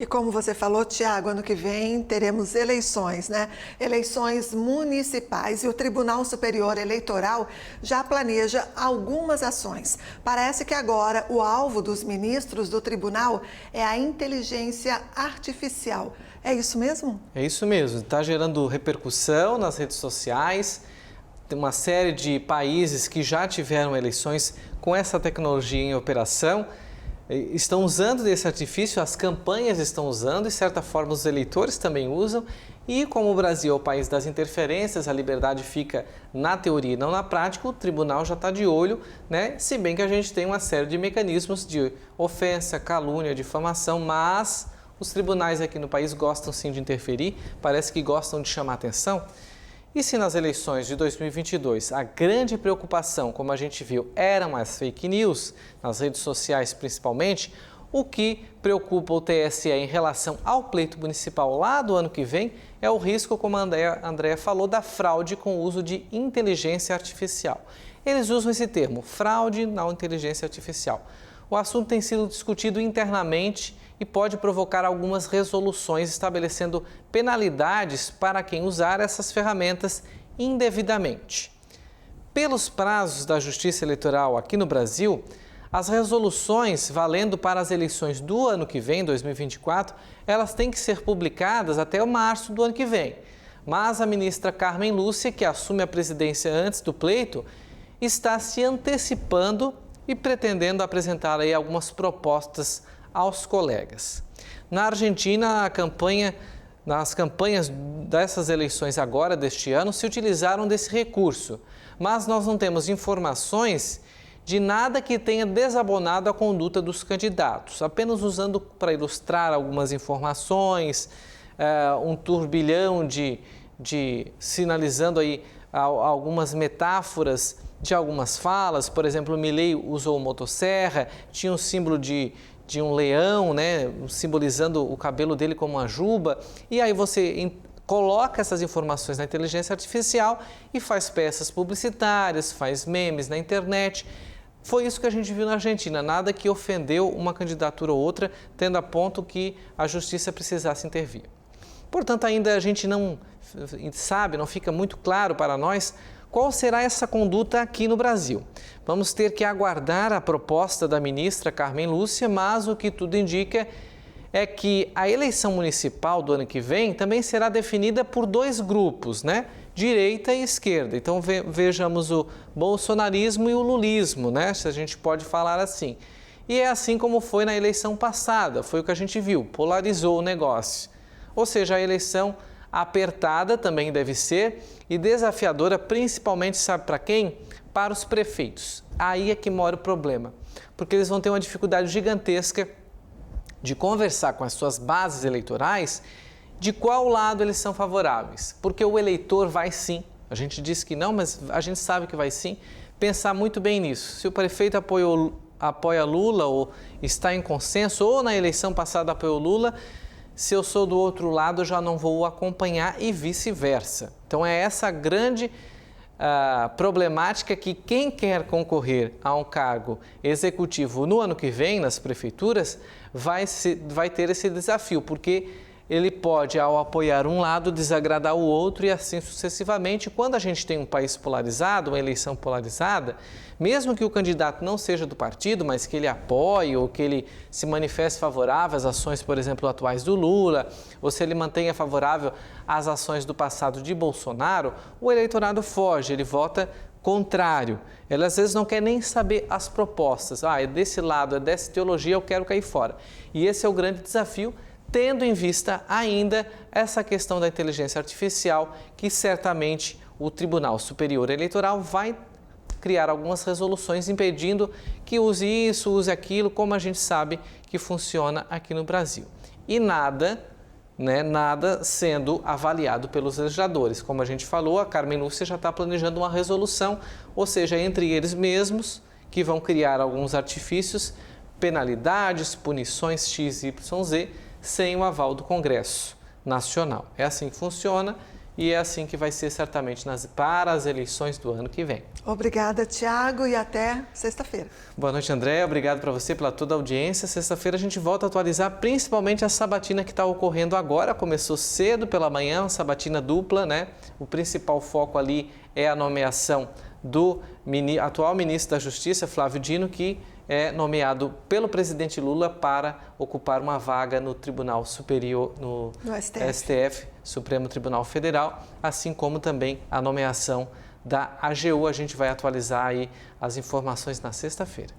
E como você falou, Tiago, ano que vem teremos eleições, né? Eleições municipais e o Tribunal Superior Eleitoral já planeja algumas ações. Parece que agora o alvo dos ministros do tribunal é a inteligência artificial. É isso mesmo? É isso mesmo, está gerando repercussão nas redes sociais. Tem uma série de países que já tiveram eleições com essa tecnologia em operação. Estão usando desse artifício, as campanhas estão usando e, de certa forma, os eleitores também usam. E como o Brasil é o país das interferências, a liberdade fica na teoria e não na prática, o tribunal já está de olho, né? Se bem que a gente tem uma série de mecanismos de ofensa, calúnia, difamação, mas os tribunais aqui no país gostam sim de interferir, parece que gostam de chamar atenção. E se nas eleições de 2022 a grande preocupação, como a gente viu, eram as fake news, nas redes sociais principalmente, o que preocupa o TSE em relação ao pleito municipal lá do ano que vem é o risco, como a Andréa falou, da fraude com o uso de inteligência artificial. Eles usam esse termo, fraude na inteligência artificial. O assunto tem sido discutido internamente e pode provocar algumas resoluções estabelecendo penalidades para quem usar essas ferramentas indevidamente. Pelos prazos da Justiça Eleitoral aqui no Brasil, as resoluções valendo para as eleições do ano que vem, 2024, elas têm que ser publicadas até março do ano que vem. Mas a ministra Carmen Lúcia, que assume a presidência antes do pleito, está se antecipando e pretendendo apresentar aí algumas propostas aos colegas. Na Argentina, nas campanhas dessas eleições agora, deste ano, se utilizaram desse recurso, mas nós não temos informações de nada que tenha desabonado a conduta dos candidatos, apenas usando para ilustrar algumas informações, um turbilhão de sinalizando aí algumas metáforas de algumas falas. Por exemplo, o Milei usou motosserra, tinha um símbolo de um leão, né, simbolizando o cabelo dele como uma juba, e aí você coloca essas informações na inteligência artificial e faz peças publicitárias, faz memes na internet. Foi isso que a gente viu na Argentina, nada que ofendeu uma candidatura ou outra, tendo a ponto que a justiça precisasse intervir. Portanto, ainda a gente não sabe, não fica muito claro para nós qual será essa conduta aqui no Brasil. Vamos ter que aguardar a proposta da ministra Carmen Lúcia, mas o que tudo indica é que a eleição municipal do ano que vem também será definida por dois grupos, né? Direita e esquerda. Então vejamos o bolsonarismo e o lulismo, né? Se a gente pode falar assim. E é assim como foi na eleição passada, foi o que a gente viu, polarizou o negócio. Ou seja, a eleição apertada também deve ser e desafiadora, principalmente, sabe para quem? Para os prefeitos. Aí é que mora o problema, porque eles vão ter uma dificuldade gigantesca de conversar com as suas bases eleitorais de qual lado eles são favoráveis, porque o eleitor vai sim, a gente diz que não, mas a gente sabe que vai sim, pensar muito bem nisso. Se o prefeito apoia Lula ou está em consenso, ou na eleição passada apoiou Lula, se eu sou do outro lado, eu já não vou acompanhar e vice-versa. Então é essa grande problemática que quem quer concorrer a um cargo executivo no ano que vem, nas prefeituras, vai ter esse desafio, porque ele pode, ao apoiar um lado, desagradar o outro e assim sucessivamente. Quando a gente tem um país polarizado, uma eleição polarizada, mesmo que o candidato não seja do partido, mas que ele apoie ou que ele se manifeste favorável às ações, por exemplo, atuais do Lula, ou se ele mantenha favorável às ações do passado de Bolsonaro, o eleitorado foge, ele vota contrário. Ele às vezes não quer nem saber as propostas. É desse lado, é dessa ideologia, eu quero cair fora. E esse é o grande desafio, tendo em vista ainda essa questão da inteligência artificial, que certamente o Tribunal Superior Eleitoral vai criar algumas resoluções impedindo que use isso, use aquilo, como a gente sabe que funciona aqui no Brasil. E nada sendo avaliado pelos legisladores. Como a gente falou, a Carmen Lúcia já está planejando uma resolução, ou seja, entre eles mesmos, que vão criar alguns artifícios, penalidades, punições XYZ, sem o aval do Congresso Nacional. É assim que funciona e é assim que vai ser certamente para as eleições do ano que vem. Obrigada, Tiago, e até sexta-feira. Boa noite, André. Obrigado para você, pela toda a audiência. Sexta-feira a gente volta a atualizar principalmente a sabatina que está ocorrendo agora. Começou cedo pela manhã, uma sabatina dupla, né? O principal foco ali é a nomeação do atual ministro da Justiça, Flávio Dino, que é nomeado pelo presidente Lula para ocupar uma vaga no Tribunal Superior, no STF, Supremo Tribunal Federal, assim como também a nomeação da AGU. A gente vai atualizar aí as informações na sexta-feira.